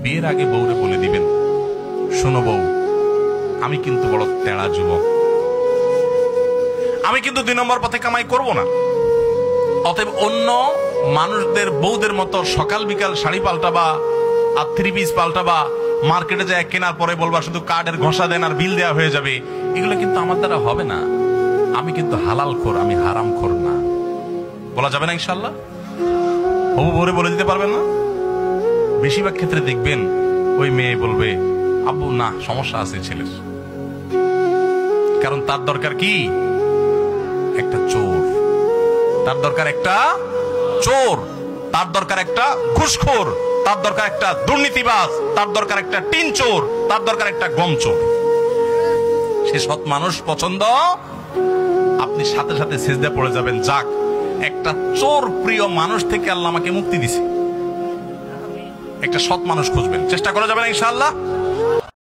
বিয়ের আগে বউরে বলে দিবেন, শোনো বউ, আমি কিন্তু বড় তেড়া যুবক, আমি কিন্তু 2 নম্বর পথে কামাই করব না। অতএব অন্য মানুষদের বউদের মতো সকাল বিকাল শাড়ি পাল্টাবা আর 3 পিস পাল্টাবা, মার্কেটে যায় কেনার পরে বলবা শুধু কার্ডের ঘষা দেন আর বিল দেওয়া হয়ে যাবে, এগুলো কিন্তু আমার দ্বারা হবে না। আমি কিন্তু হালাল খোর, আমি হারাম খোর না। বলা যাবে না ইনশাল্লাহ? হবু বউরে বলে দিতে পারবেন না? বেশিরভাগ ক্ষেত্রে দেখবেন ওই মেয়ে বলবে, আব্বু না, সমস্যা আছে ছেলের। কারণ তার দরকার কি? একটা চোর। তার দরকার একটা চোর, তার দরকার একটা ঘুষখোর, তার দরকার একটা দুর্নীতিবাজ, তার দরকার একটা টিন চোর, তার দরকার একটা গম চোর। সে সৎ মানুষ পছন্দ, আপনি সাথে সাথে সিজদা পড়ে যাবেন, যাক একটা চোর প্রিয় মানুষ থেকে আল্লাহ আমাকে মুক্তি দিছে। একটা সৎ মানুষ খুঁজবেন, চেষ্টা করা যাবে না ইনশাআল্লাহ?